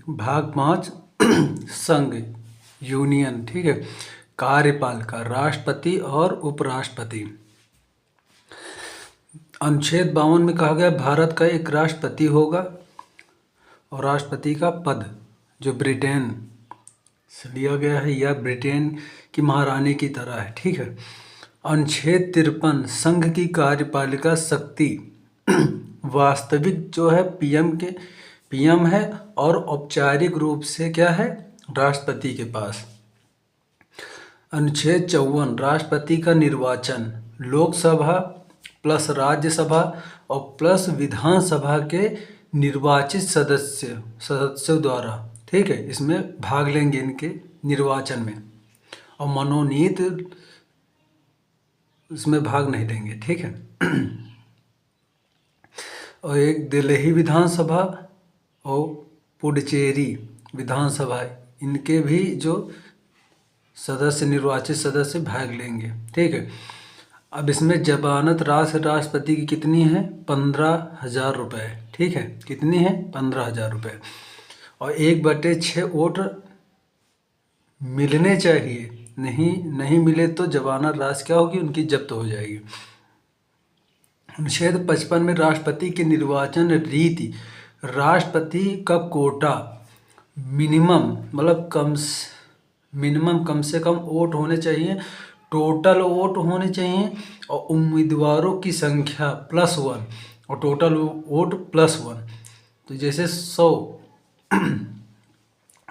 भाग 5 संघ यूनियन, ठीक है। कार्यपालिका राष्ट्रपति और उपराष्ट्रपति। अनुच्छेद 52 में कहा गया भारत का एक राष्ट्रपति होगा और राष्ट्रपति का पद जो ब्रिटेन से लिया गया है या ब्रिटेन की महारानी की तरह है, ठीक है। अनुच्छेद 53 संघ की कार्यपालिका शक्ति वास्तविक जो है पीएम है और औपचारिक रूप से क्या है, राष्ट्रपति के पास। अनुच्छेद 54 राष्ट्रपति का निर्वाचन लोकसभा प्लस राज्यसभा और प्लस विधानसभा के निर्वाचित सदस्यों द्वारा, ठीक है, इसमें भाग लेंगे इनके निर्वाचन में, और मनोनीत इसमें भाग नहीं लेंगे, ठीक है। और एक दिल्ली विधानसभा और पुडुचेरी विधानसभा, इनके भी जो सदस्य निर्वाचित सदस्य भाग लेंगे, ठीक है। अब इसमें जमानत राष्ट्रपति की कितनी है, 15,000 रुपये, ठीक है। कितनी है, 15,000 रुपये। और 1/6 वोट मिलने चाहिए, नहीं मिले तो जमानत राशि क्या होगी, उनकी जब्त हो जाएगी। अनुच्छेद 55 में राष्ट्रपति के निर्वाचन रीति, राष्ट्रपति का कोटा मिनिमम कम से कम वोट होने चाहिए, टोटल वोट होने चाहिए, और उम्मीदवारों की संख्या +1 और टोटल वोट +1। तो जैसे 100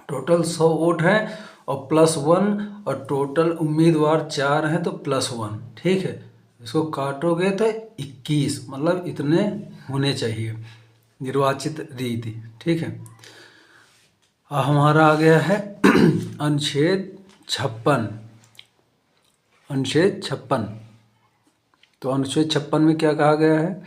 टोटल 100 वोट है और +1 और टोटल उम्मीदवार 4 हैं तो +1, ठीक है। इसको काटोगे तो 21, मतलब इतने होने चाहिए निर्वाचित रीति, ठीक है। हमारा आ गया है अनुच्छेद 56। तो अनुच्छेद 56 में क्या कहा गया है,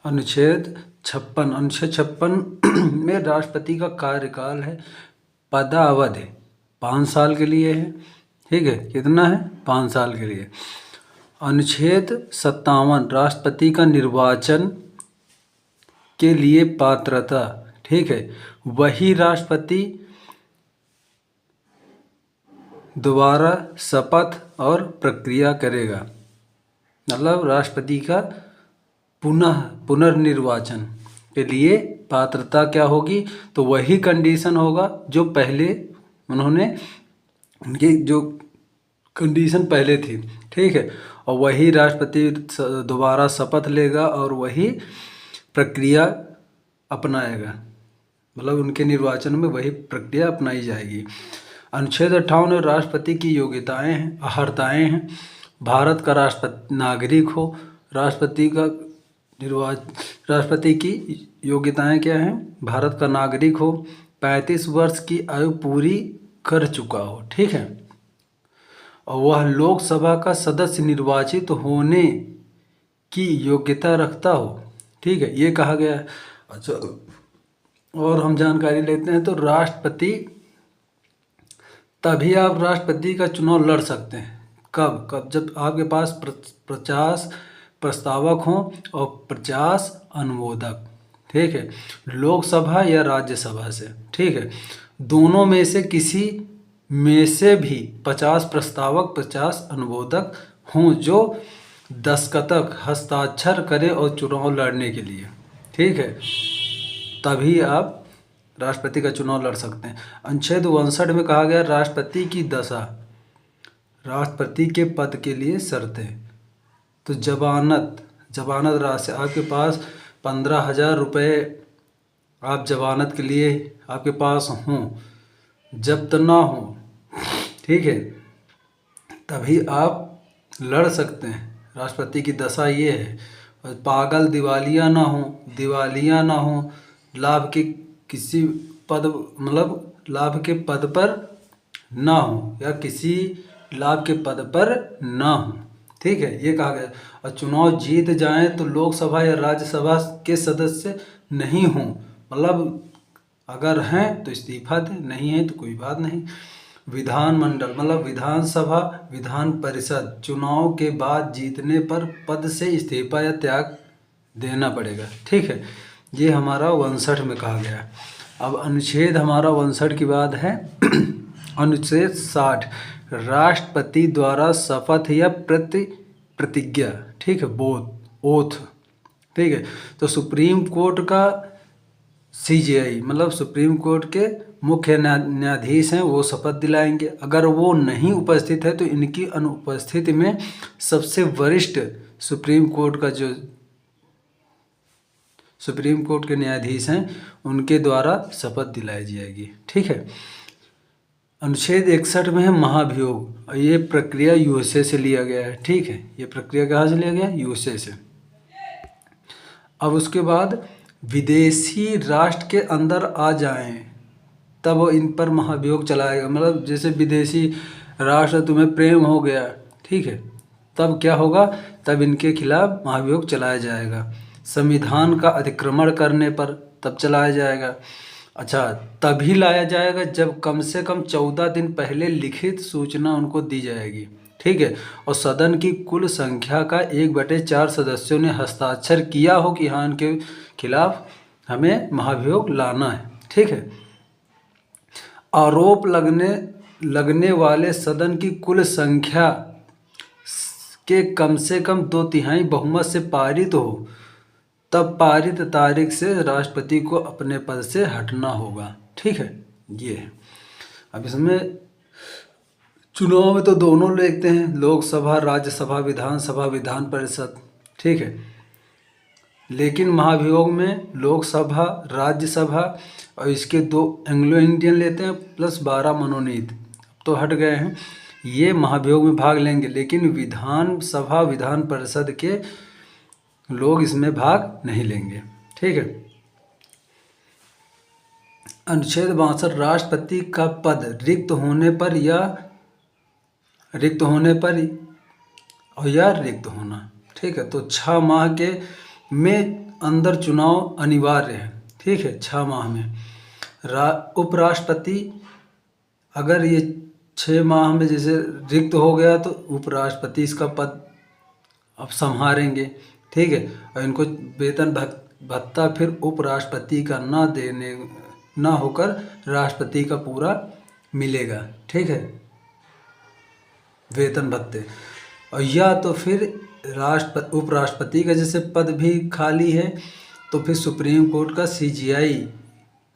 अनुच्छेद 56 में राष्ट्रपति का कार्यकाल है, पदावधि 5 साल के लिए है, ठीक है। कितना है, 5 साल के लिए। अनुच्छेद 57 राष्ट्रपति का निर्वाचन के लिए पात्रता, ठीक है। वही राष्ट्रपति दोबारा शपथ और प्रक्रिया करेगा, मतलब राष्ट्रपति का पुनर्निर्वाचन के लिए पात्रता क्या होगी, तो वही कंडीशन होगा जो पहले उनकी जो कंडीशन पहले थी, ठीक है। और वही राष्ट्रपति दोबारा शपथ लेगा और वही प्रक्रिया अपनाएगा, मतलब उनके निर्वाचन में वही प्रक्रिया अपनाई जाएगी। अनुच्छेद 58 राष्ट्रपति की योग्यताएं हैं, अर्हताएं हैं। भारत का राष्ट्रपति नागरिक हो, राष्ट्रपति की योग्यताएं क्या हैं, भारत का नागरिक हो, 35 वर्ष की आयु पूरी कर चुका हो, ठीक है, और वह लोकसभा का सदस्य निर्वाचित होने की योग्यता रखता हो, ठीक है, ये कहा गया है। अच्छा, और हम जानकारी लेते हैं तो राष्ट्रपति, तभी आप राष्ट्रपति का चुनाव लड़ सकते हैं, कब जब आपके पास 50 प्रस्तावक हों और 50 अनुमोदक, ठीक है, लोकसभा या राज्यसभा से, ठीक है। दोनों में से किसी में से भी 50 प्रस्तावक 50 अनुमोदक हों जो दस्तखत हस्ताक्षर करें और चुनाव लड़ने के लिए, ठीक है, तभी आप राष्ट्रपति का चुनाव लड़ सकते हैं। अनुच्छेद 59 में कहा गया राष्ट्रपति की दशा, राष्ट्रपति के पद के लिए शर्तें। तो जमानत राशि, आपके पास 15,000 रुपये आप जमानत के लिए आपके पास हों, जब्त ना हो, ठीक है, तभी आप लड़ सकते हैं। राष्ट्रपति की दशा ये है। और पागल दिवालिया ना हो, लाभ के किसी पद, मतलब लाभ के पद पर ना हो या किसी लाभ के पद पर ना हो, ठीक है, ये कहा गया। और चुनाव जीत जाएं तो लोकसभा या राज्यसभा के सदस्य नहीं हों, मतलब अगर हैं तो इस्तीफा दें, नहीं है तो कोई बात नहीं। विधानमंडल मतलब विधानसभा, विधान परिषद चुनाव के बाद जीतने पर पद से इस्तीफा या त्याग देना पड़ेगा। ठीक है, ये हमारा 59 में कहा गया है। अब अनुच्छेद हमारा 59 की बात है अनुच्छेद 60, राष्ट्रपति द्वारा शपथ या प्रतिज्ञा, ठीक है, ओथ, ठीक है। तो सुप्रीम कोर्ट का CJI मतलब सुप्रीम कोर्ट के मुख्य न्यायाधीश हैं, वो शपथ दिलाएंगे। अगर वो नहीं उपस्थित है तो इनकी अनुपस्थिति में सबसे वरिष्ठ सुप्रीम कोर्ट का जो सुप्रीम कोर्ट के न्यायाधीश हैं उनके द्वारा शपथ दिलाई जाएगी। ठीक है। अनुच्छेद 61 में है महाभियोग, ये प्रक्रिया USA से लिया गया है। ठीक है, ये प्रक्रिया कहाँ से लिया गया? USA से। अब उसके बाद विदेशी राष्ट्र के अंदर आ जाएं तब इन पर महाभियोग चलाएगा। मतलब जैसे विदेशी राष्ट्र तुम्हें प्रेम हो गया, ठीक है, तब क्या होगा? तब इनके खिलाफ महाभियोग चलाया जाएगा। संविधान का अतिक्रमण करने पर तब चलाया जाएगा। अच्छा, तभी लाया जाएगा जब कम से कम 14 दिन पहले लिखित सूचना उनको दी जाएगी। ठीक है, और सदन की कुल संख्या का 1/4 सदस्यों ने हस्ताक्षर किया हो कि हाँ इनके खिलाफ हमें महाभियोग लाना है। ठीक है, आरोप लगने वाले सदन की कुल संख्या के कम से कम 2/3 बहुमत से पारित हो, तब पारित तारीख से राष्ट्रपति को अपने पद से हटना होगा। ठीक है, ये है। अब इसमें चुनाव में तो दोनों देखते हैं, लोकसभा, राज्यसभा, विधानसभा, विधान परिषद। ठीक है, लेकिन महाभियोग में लोकसभा, राज्यसभा और इसके 2 एंग्लो इंडियन लेते हैं प्लस 12 मनोनीत तो हट गए हैं, ये महाभियोग में भाग लेंगे। लेकिन विधानसभा, विधान परिषद के लोग इसमें भाग नहीं लेंगे। ठीक है। अनुच्छेद 62, राष्ट्रपति का पद रिक्त होने पर या रिक्त होना। ठीक है, तो 6 माह के में अंदर चुनाव अनिवार्य है। ठीक है, 6 माह में। उपराष्ट्रपति अगर ये 6 माह में जैसे रिक्त हो गया तो उपराष्ट्रपति इसका पद अब संभालेंगे। ठीक है, और इनको वेतन भत्ता फिर उपराष्ट्रपति का ना होकर राष्ट्रपति का पूरा मिलेगा। ठीक है, वेतन भत्ते। और या तो फिर उपराष्ट्रपति का जैसे पद भी खाली है तो फिर सुप्रीम कोर्ट का CJI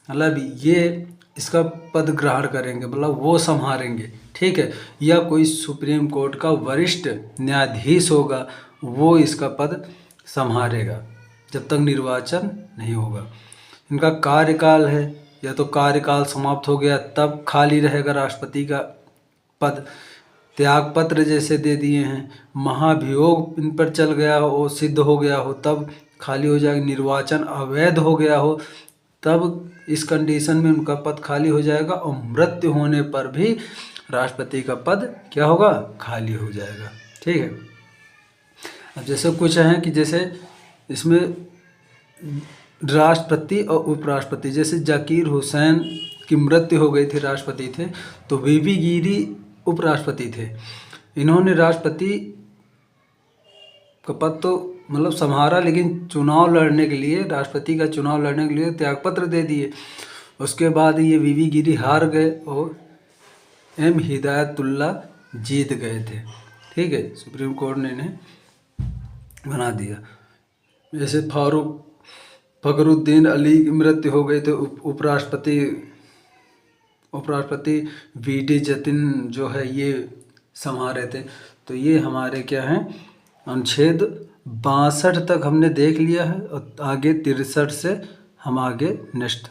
मतलब ये इसका पद ग्रहण करेंगे, मतलब वो संभालेंगे। ठीक है, या कोई सुप्रीम कोर्ट का वरिष्ठ न्यायाधीश होगा, वो इसका पद संभालेगा जब तक निर्वाचन नहीं होगा। इनका कार्यकाल है, या तो कार्यकाल समाप्त हो गया तब खाली रहेगा राष्ट्रपति का पद, त्यागपत्र जैसे दे दिए हैं, महाभियोग इन पर चल गया हो, सिद्ध हो गया हो तब खाली हो जाएगा, निर्वाचन अवैध हो गया हो तब इस कंडीशन में उनका पद खाली हो जाएगा, और मृत्यु होने पर भी राष्ट्रपति का पद क्या होगा? खाली हो जाएगा। ठीक है। अब जैसे कुछ हैं कि जैसे इसमें राष्ट्रपति और उपराष्ट्रपति, जैसे जाकिर हुसैन की मृत्यु हो गई थी, राष्ट्रपति थे, तो VV गिरी उपराष्ट्रपति थे। इन्होंने राष्ट्रपति का पद तो मतलब संभाला, लेकिन चुनाव लड़ने के लिए, राष्ट्रपति का चुनाव लड़ने के लिए त्यागपत्र दे दिए। उसके बाद ये VV गिरी हार गए और M हिदायतुल्ला जीत गए थे। ठीक है, सुप्रीम कोर्ट ने इन्हें बना दिया। जैसे फखरुद्दीन अली की मृत्यु हो गई तो उपराष्ट्रपति VD जतिन जो है ये संभाले थे। तो ये हमारे क्या हैं, अनुच्छेद 62 तक हमने देख लिया है, और आगे 63 से हम आगे नेक्स्ट